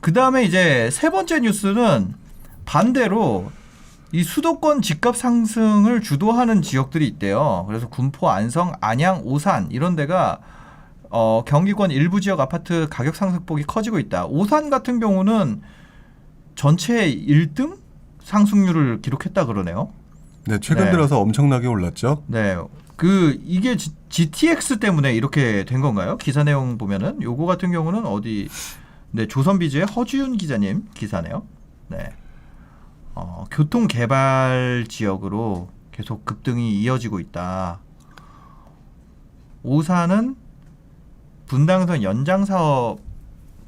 그다음에 이제 세 번째 뉴스는 반대로 이 수도권 집값 상승을 주도하는 지역들이 있대요. 그래서 군포, 안성, 안양, 오산 이런 데가 경기권 일부 지역 아파트 가격 상승폭이 커지고 있다. 오산 같은 경우는 전체 1등 상승률을 기록했다 그러네요. 네, 최근 들어서 엄청나게 올랐죠. 네. 이게 GTX 때문에 이렇게 된 건가요? 기사 내용 보면은 요거 같은 경우는 어디 네, 조선비즈의 허주윤 기자님 기사네요. 네. 교통 개발 지역으로 계속 급등이 이어지고 있다. 오산은 분당선 연장 사업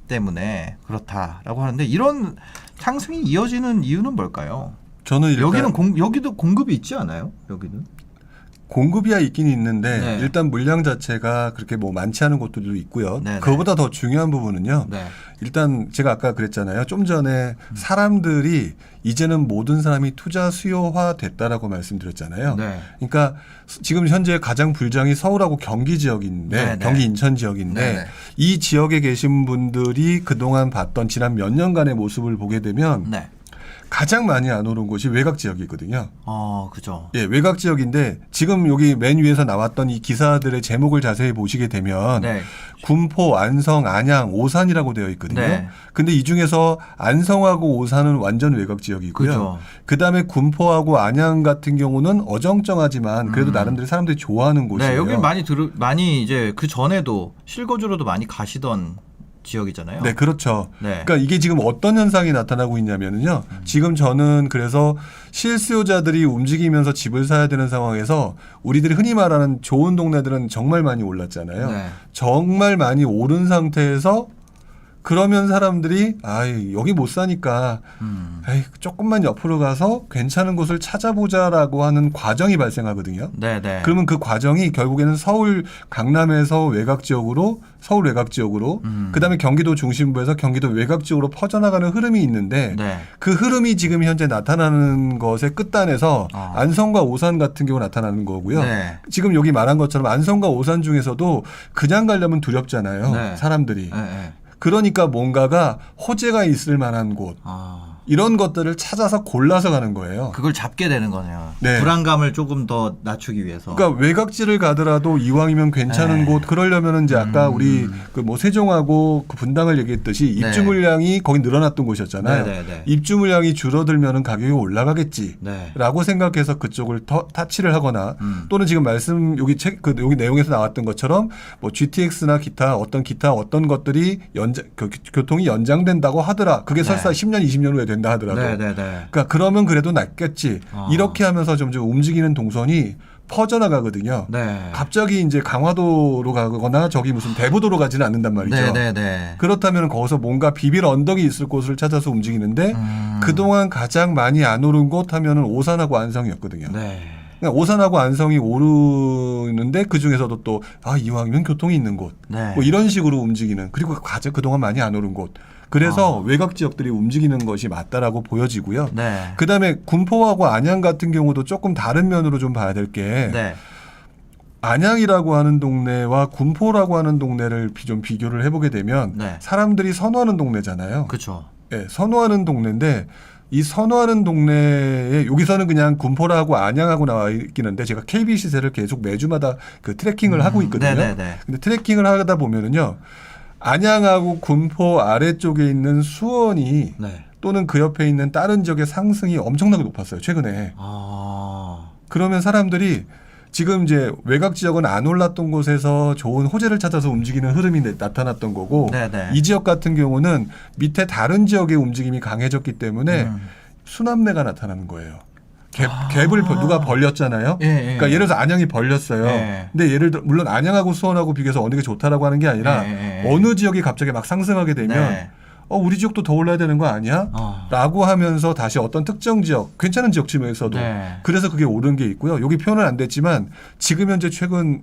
때문에 그렇다라고 하는데 이런 상승이 이어지는 이유는 뭘까요? 저는 일단 여기도 공급이 있지 않아요? 여기는? 공급이야 있긴 있는데 네. 일단 물량 자체가 그렇게 뭐 많지 않은 곳들도 있고요. 네네. 그거보다 더 중요한 부분은요. 네. 일단 제가 아까 그랬잖아요. 좀 전에 사람들이 이제는 모든 사람이 투자 수요화 됐다라고 말씀드렸잖아요. 네. 그러니까 지금 현재 가장 불장이 서울하고 경기 지역인데 네네. 경기 인천 지역인데 네네. 이 지역에 계신 분들이 그동안 봤던 지난 몇 년간의 모습을 보게 되면 네. 가장 많이 안 오른 곳이 외곽 지역이거든요. 그죠. 예, 외곽 지역인데 지금 여기 맨 위에서 나왔던 이 기사들의 제목을 자세히 보시게 되면 네. 군포, 안성, 안양, 오산이라고 되어 있거든요. 네. 근데 이 중에서 안성하고 오산은 완전 외곽 지역이고요. 그죠. 그다음에 군포하고 안양 같은 경우는 어정쩡하지만 그래도 나름대로 사람들이 좋아하는 곳이에요. 네, 여기 많이 이제 그 전에도 실거주로도 많이 가시던 지역이잖아요. 네, 그렇죠. 네. 그러니까 이게 지금 어떤 현상이 나타나고 있냐면요. 지금 저는 그래서 실수요자들이 움직이면서 집을 사야 되는 상황에서 우리들이 흔히 말하는 좋은 동네들은 정말 많이 올랐잖아요. 네. 정말 많이 오른 상태에서 그러면 사람들이 여기 못 사니까 조금만 옆으로 가서 괜찮은 곳을 찾아보자라고 하는 과정이 발생하거든요. 네, 네. 그러면 그 과정이 결국에는 서울 강남에서 외곽 지역으로 서울 외곽 지역으로 그다음에 경기도 중심부에서 경기도 외곽 지역으로 퍼져나가는 흐름이 있는데 네. 그 흐름이 지금 현재 나타나는 것의 끝단에서 안성과 오산 같은 경우 나타나는 거고요. 네. 지금 여기 말한 것처럼 안성과 오산 중에서도 그냥 가려면 두렵잖아요. 네. 사람들이. 네, 네. 그러니까 뭔가가 호재가 있을 만한 곳 이런 것들을 찾아서 골라서 가는 거예요. 그걸 잡게 되는 거네요. 네. 불안감을 조금 더 낮추기 위해서. 그러니까 외곽지를 가더라도 이왕이면 괜찮은 곳 그러려면은 이제 아까 우리 그 뭐 세종하고 그 분당을 얘기했듯이 입주 네. 물량이 거기 늘어났던 곳이었잖아요. 네, 네, 네. 입주 물량이 줄어들면은 가격이 올라가겠지라고 네. 생각해서 그쪽을 타치를 하거나 또는 지금 여기 여기 내용에서 나왔던 것처럼 뭐 GTX나 기타 어떤 것들이 교통이 연장된다고 하더라. 그게 설사 10년 20년 후에 된다 하더라도. 네, 네, 네. 그러니까 그러면 그래도 낫겠지. 이렇게 하면서 점점 움직이는 동선이 퍼져나가거든요. 네. 갑자기 이제 강화도로 가거나 저기 무슨 대부도로 가지는 않는단 말이죠. 네, 네, 네. 그렇다면 거기서 뭔가 비빌 언덕이 있을 곳을 찾아서 움직이는데 그동안 가장 많이 안 오른 곳 하면은 오산하고 안성이었거든요. 네. 그러니까 오산하고 안성이 오르는데 그 중에서도 또 이왕이면 교통이 있는 곳, 네. 뭐 이런 식으로 움직이는 그리고 그동안 많이 안 오른 곳. 그래서 외곽 지역들이 움직이는 것이 맞다라고 보여지고요. 네. 그다음에 군포하고 안양 같은 경우도 조금 다른 면으로 좀 봐야 될 게 네. 안양이라고 하는 동네와 군포라고 하는 동네를 좀 비교를 해보게 되면 네. 사람들이 선호하는 동네잖아요. 그렇죠. 예, 선호하는 동네인데 이 선호하는 동네에 여기서는 그냥 군포라고 안양하고 나와 있긴 한데 제가 KB 시세를 계속 매주마다 그 트래킹을 하고 있거든요. 네네네. 근데 트래킹을 하다 보면은요. 안양하고 군포 아래쪽에 있는 수원이 네. 또는 그 옆에 있는 다른 지역의 상승이 엄청나게 높았어요. 최근에. 그러면 사람들이 지금 이제 외곽 지역은 안 올랐던 곳에서 좋은 호재를 찾아서 움직이는 흐름이 나타났던 거고 네네. 이 지역 같은 경우는 밑에 다른 지역의 움직임이 강해졌기 때문에 순환매가 나타나는 거예요. 갭을 누가 벌렸잖아요. 예, 예. 그러니까 예를 들어서 안양이 벌렸어요. 예. 근데 예를 들어 물론 안양하고 수원하고 비교해서 어느 게 좋다라고 하는 게 아니라 어느 지역이 갑자기 막 상승하게 되면 네. 우리 지역도 더 올라야 되는 거 아니야? 라고 하면서 다시 어떤 특정 지역, 괜찮은 지역 중에서도 네. 그래서 그게 오른 게 있고요. 여기 표현은 안 됐지만 지금 현재 최근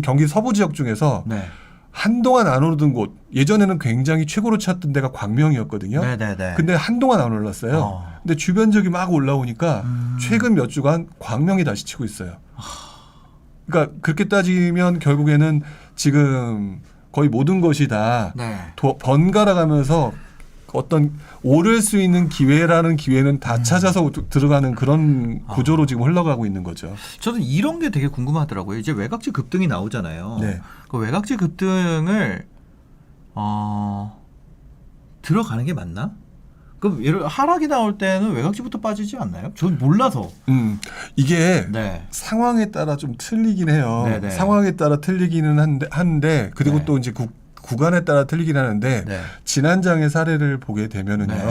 경기 서부 지역 중에서 네. 한동안 안 오르던 곳 예전에는 굉장히 최고로 찾던 데가 광명이었거든요. 네네네. 근데 한동안 안 올랐어요. 근데 주변 지역이 막 올라오니까 최근 몇 주간 광명이 다시 치고 있어요. 그러니까 그렇게 따지면 결국에는 지금 거의 모든 것이 다 네. 번갈아 가면서 어떤 오를 수 있는 기회라는 기회는 다 찾아서 들어가는 그런 구조로 지금 흘러가고 있는 거죠. 저는 이런 게 되게 궁금하더라고요. 이제 외곽지 급등이 나오잖아요. 네. 그 외곽지 급등을 들어가는 게 맞나? 그럼 예를 하락이 나올 때는 외곽지부터 빠지지 않나요? 전 몰라서. 이게 네. 상황에 따라 좀 틀리긴 해요. 네네. 상황에 따라 틀리기는 한데 그리고 네. 또 이제 구간에 따라 틀리긴 하는데 네. 지난장의 사례를 보게 되면은요. 네.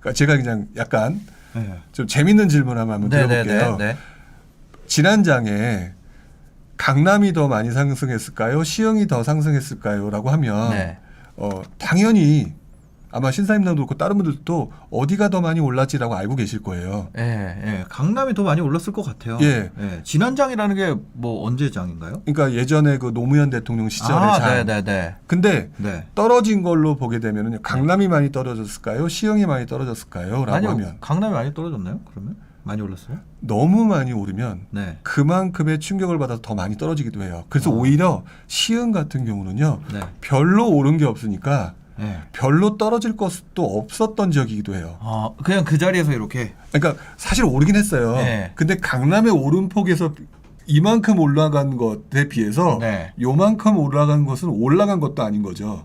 그러니까 제가 그냥 약간 네. 좀 재밌는 질문 한번 드려볼게요. 네. 지난장에 강남이 더 많이 상승했을까요? 시흥이 더 상승했을까요? 라고 하면 네. 당연히 아마 신사임당도 그렇고 다른 분들도 어디가 더 많이 올랐지라고 알고 계실 거예요. 예. 강남이 더 많이 올랐을 것 같아요. 예. 지난장이라는 게 뭐 언제 장인가요? 그러니까 예전에 그 노무현 대통령 시절의 장. 네네네. 근데 네. 떨어진 걸로 보게 되면은 강남이 많이 떨어졌을까요? 시흥이 많이 떨어졌을까요? 라고 아니요. 하면 강남이 많이 떨어졌나요? 그러면 많이 올랐어요? 너무 많이 오르면 네. 그만큼의 충격을 받아서 더 많이 떨어지기도 해요. 그래서 오히려 시흥 같은 경우는요. 네. 별로 오른 게 없으니까 네. 별로 떨어질 것도 없었던 지역이기도 해요. 그냥 그 자리에서 이렇게. 그러니까 사실 오르긴 했어요. 네. 근데 근데 강남의 오름폭에서 이만큼 올라간 것에 비해서 네. 요만큼 올라간 것은 올라간 것도 아닌 거죠.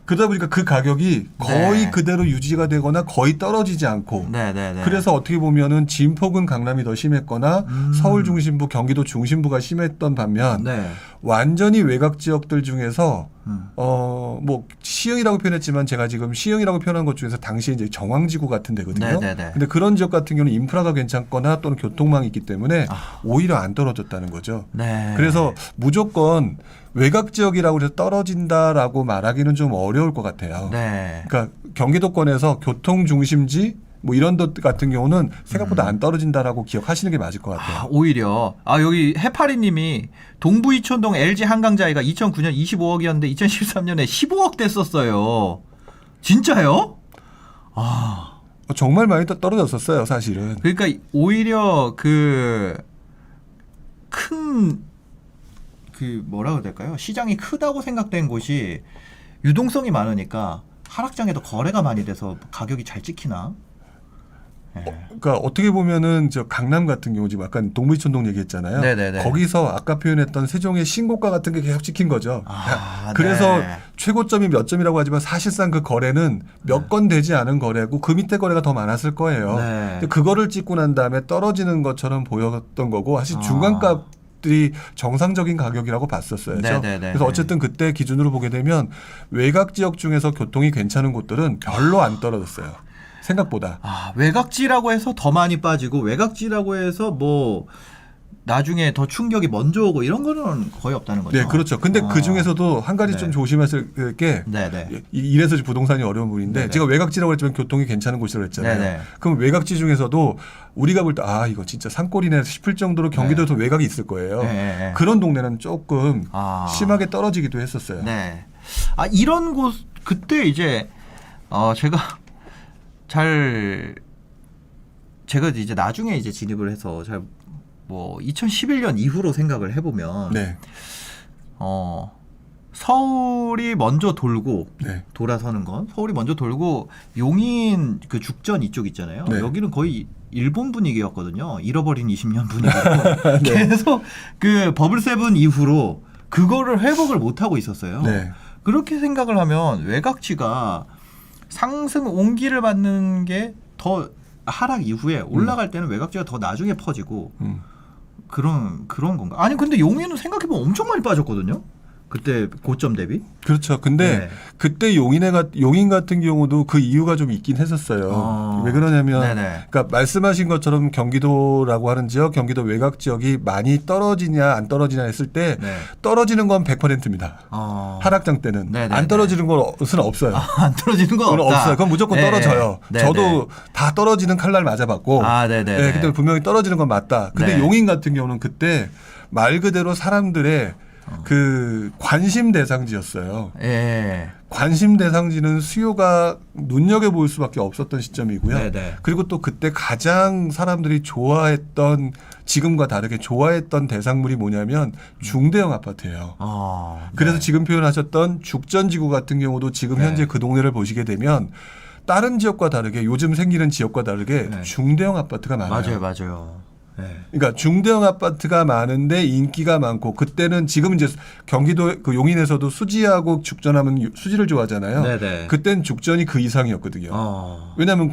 그러다 보니까 그 가격이 거의 네. 그대로 유지가 되거나 거의 떨어지지 않고 네네네. 그래서 어떻게 보면은 진폭은 강남이 더 심했거나 서울 중심부, 경기도 중심부가 심했던 반면 네. 완전히 외곽 지역들 중에서 음. 뭐 시흥이라고 표현했지만 제가 지금 시흥이라고 표현한 것 중에서 당시에 이제 정왕지구 같은 데거든요. 네네네. 근데 그런 지역 같은 경우는 인프라가 괜찮거나 또는 교통망이 있기 때문에 오히려 안 떨어졌다는 거죠. 네. 그래서 무조건 외곽 지역이라고 해서 떨어진다라고 말하기는 좀 어려울 것 같아요. 네. 그러니까 경기도권에서 교통 중심지 뭐 이런 것 같은 경우는 생각보다 안 떨어진다라고 기억하시는 게 맞을 것 같아요. 오히려 여기 해파리님이 동부 이촌동 LG 한강자이가 2009년 25억이었는데 2013년에 15억 됐었어요. 진짜요? 정말 많이 떨어졌었어요, 사실은. 그러니까 오히려 뭐라 그래야 될까요? 시장이 크다고 생각된 곳이 유동성이 많으니까 하락장에도 거래가 많이 돼서 가격이 잘 찍히나? 그러니까 어떻게 보면은 저 강남 같은 경우 지금 아까 동부이촌동 얘기했잖아요. 네네네. 거기서 아까 표현했던 세종의 신고가 같은 게 계속 찍힌 거죠. 그래서 네. 최고점이 몇 점이라고 하지만 사실상 그 거래는 몇 건 되지 않은 거래고 그 밑에 거래가 더 많았을 거예요. 네. 근데 그거를 찍고 난 다음에 떨어지는 것처럼 보였던 거고 사실 중간값 들이 정상적인 가격이라고 봤었어요. 네네네. 그래서 어쨌든 그때 기준으로 보게 되면 외곽 지역 중에서 교통이 괜찮은 곳들은 별로 안 떨어졌어요. 생각보다. 외곽지라고 해서 더 많이 빠지고 외곽지라고 해서 뭐 나중에 더 충격이 먼저 오고 이런 거는 거의 없다는 거죠. 네, 그렇죠. 근데 그 중에서도 한 가지 네. 좀 조심하실 게 네네. 이래서 부동산이 어려운 부분인데 네네. 제가 외곽지라고 했지만 교통이 괜찮은 곳이라고 했잖아요. 네네. 그럼 외곽지 중에서도 우리가 볼 때 이거 진짜 산골이네 싶을 정도로 경기도에서 외곽이 있을 거예요. 네. 그런 동네는 조금 심하게 떨어지기도 했었어요. 네. 이런 곳 그때 이제 제가 이제 나중에 이제 진입을 해서 잘 뭐 2011년 이후로 생각을 해보면 네. 서울이 먼저 돌고 네. 돌아서는 건 서울이 먼저 돌고 용인 그 죽전 이쪽 있잖아요. 네. 여기는 거의 일본 분위기였거든요. 잃어버린 20년 분위기고 계속 그 버블 세븐 이후로 그거를 회복을 못 하고 있었어요. 네. 그렇게 생각을 하면 외곽지가 상승 온기를 받는 게 더 하락 이후에 올라갈 때는 외곽지가 더 나중에 퍼지고 그런 건가? 아니 근데 용인은 생각해보면 엄청 많이 빠졌거든요. 그때 고점 대비. 그렇죠. 근데 네. 그때 용인 같은 경우도 그 이유가 좀 있긴 했었어요. 왜 그러냐면 네네. 그러니까 말씀하신 것처럼 경기도라고 하는 지역, 경기도 외곽 지역이 많이 떨어지냐 안 떨어지냐 했을 때 네. 떨어지는 건 100%입니다. 하락장 때는 네네네. 안 떨어지는 것은 없어요. 안 떨어지는 건 그건 없다. 없어요. 그건 무조건 네. 떨어져요. 네네. 저도 다 떨어지는 칼날 맞아봤고, 네네. 네, 그때 분명히 떨어지는 건 맞다. 근데 네. 용인 같은 경우는 그때 말 그대로 사람들의 그 관심 대상지였어요. 예. 관심 대상지는 수요가 눈여겨볼 수밖에 없었던 시점이고요. 네네. 그리고 또 그때 가장 사람들이 좋아했던 지금과 다르게 좋아했던 대상물이 뭐냐면 중대형 아파트예요. 그래서 네. 지금 표현하셨던 죽전지구 같은 경우도 지금 네. 현재 그 동네를 보시게 되면 다른 지역과 다르게 요즘 생기는 지역과 다르게 네. 중대형 아파트가 많아요. 맞아요. 네. 그러니까 중대형 아파트가 많은데 인기가 많고 그때는 지금 이제 경기도 그 용인에서도 수지하고 죽전하면 수지를 좋아하잖아요. 네네. 그땐 죽전이 그 이상이었거든요. 어. 왜냐하면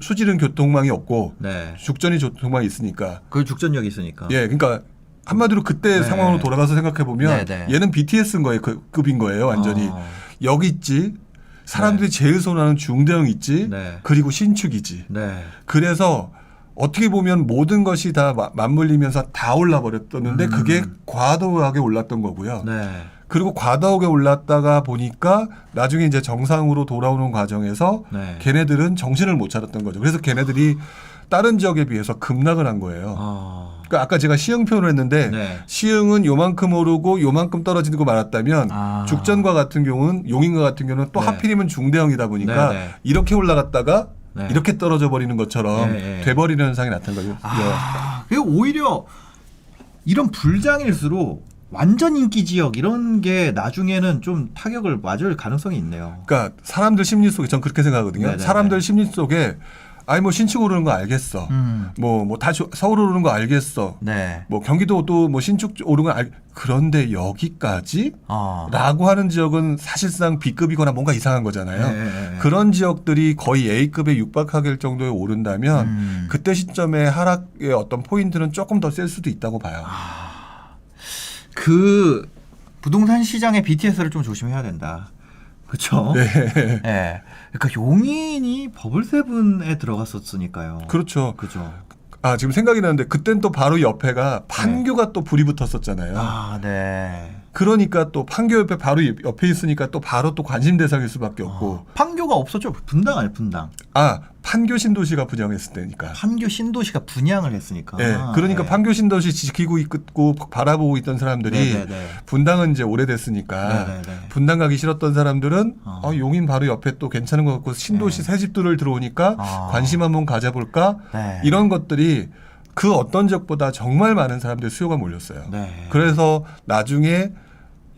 수지는 교통망이 없고 네. 죽전이 교통망이 있으니까. 그 죽전역이 있으니까. 예, 그러니까 한마디로 그때 네. 상황으로 돌아가서 생각해 보면 네네. 얘는 BTS인 거예요. 그 급인 거예요, 완전히. 여기 있지. 사람들이 제일 선호하는 중대형 있지. 네. 그리고 신축이지. 네. 그래서 어떻게 보면 모든 것이 다 맞물리면서 다 올라버렸었는데 그게 과도하게 올랐던 거고요. 네. 그리고 과도하게 올랐다가 보니까 나중에 이제 정상으로 돌아오는 과정에서 네. 걔네들은 정신을 못 차렸던 거죠. 그래서 걔네들이 다른 지역에 비해서 급락을 한 거예요. 그러니까 아까 제가 시흥 표현을 했는데 네. 시흥은 요만큼 오르고 요만큼 떨어지고 말았다면 죽전과 같은 경우는 용인과 같은 경우는 또 네. 하필이면 중대형이다 보니까 네, 네. 이렇게 올라갔다가 네. 이렇게 떨어져 버리는 것처럼 네, 네. 돼버리는 현상이 나타난 거죠. 그리고 오히려 이런 불장일수록 완전 인기 지역 이런 게 나중에는 좀 타격을 맞을 가능성이 있네요. 그러니까 사람들 심리 속에 전 그렇게 생각하거든요. 네네네. 사람들 심리 속에 아니 뭐 신축 오르는 거 알겠어. 뭐 다 서울 오르는 거 알겠어. 네. 뭐 경기도도 뭐 신축 오르는 거 그런데 여기까지? 라고 하는 지역은 사실상 B급이거나 뭔가 이상한 거잖아요. 네. 그런 지역들이 거의 A급에 육박할 정도에 오른다면 그때 시점에 하락의 어떤 포인트는 조금 더 셀 수도 있다고 봐요. 그 부동산 시장의 BTS를 좀 조심해야 된다. 그렇죠? 네. 네. 그러니까 용인이 버블세븐에 들어갔었으니까요. 그렇죠. 그죠. 아, 지금 생각이 나는데 그땐 또 바로 옆에가 판교가 또 불이 붙었었잖아요. 네. 그러니까 또 판교 옆에 바로 옆에 있으니까 또 바로 또 관심 대상일 수밖에 없고. 판교가 없었죠. 분당 아니 분당. 아, 판교 신도시가 분양했을 때니까. 판교 신도시가 분양을 했으니까. 예. 그러니까 네. 판교 신도시 지키고 있고 바라보고 있던 사람들이 네네네. 분당은 이제 오래됐으니까 네네네. 분당 가기 싫었던 사람들은 용인 바로 옆에 또 괜찮은 것 같고 신도시 새 집들을 들어오니까 관심 한번 가져볼까? 네. 이런 것들이 그 어떤 지역보다 정말 많은 사람들의 수요가 몰렸어요. 네. 그래서 나중에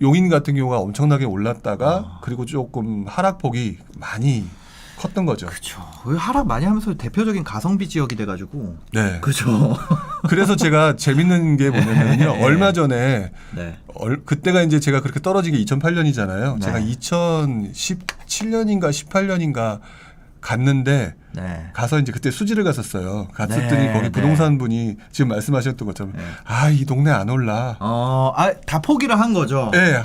용인 같은 경우가 엄청나게 올랐다가 그리고 조금 하락폭이 많이 컸던 거죠. 그렇죠. 하락 많이 하면서 대표적인 가성비 지역이 돼가지고. 네. 그렇죠. 그래서 그래서 제가 재밌는 게 뭐냐면요. 네. 얼마 전에 네. 그때가 이제 제가 그렇게 떨어진 게 2008년이잖아요. 네. 제가 2017년인가 18년인가 갔는데 네. 가서 이제 그때 수지를 갔었어요. 갔었더니 네, 거기 네. 부동산 분이 지금 말씀하셨던 것처럼 네. 이 동네 안 올라. 다 포기를 한 거죠. 네,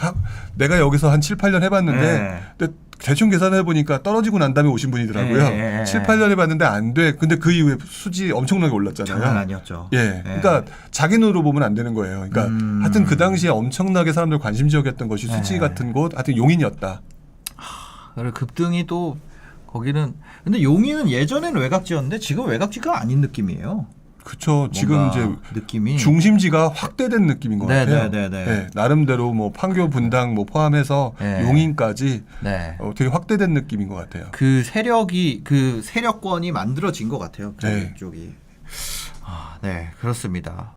내가 여기서 한 7, 8년 해봤는데 네. 근데 대충 계산해 보니까 떨어지고 난 다음에 오신 분이더라고요. 네. 7, 8년 해봤는데 안 돼. 근데 그 이후에 수지 엄청나게 올랐잖아요. 장난 아니었죠. 예, 네. 그러니까 자기 눈으로 보면 안 되는 거예요. 그러니까 하여튼 그 당시에 엄청나게 사람들 관심 지역이었던 것이 수지 네. 같은 곳, 하여튼 용인이었다. 그리고 급등이 또 거기는 근데 용인은 예전에는 외곽지였는데 지금 외곽지가 아닌 느낌이에요. 그렇죠. 지금 이제 느낌이 중심지가 확대된 느낌인 것 네, 같아요. 네, 네, 네. 네, 나름대로 뭐 판교, 분당 뭐 포함해서 네. 용인까지 네. 되게 확대된 느낌인 것 같아요. 그 세력권이 만들어진 것 같아요. 네. 쪽이. 네, 그렇습니다.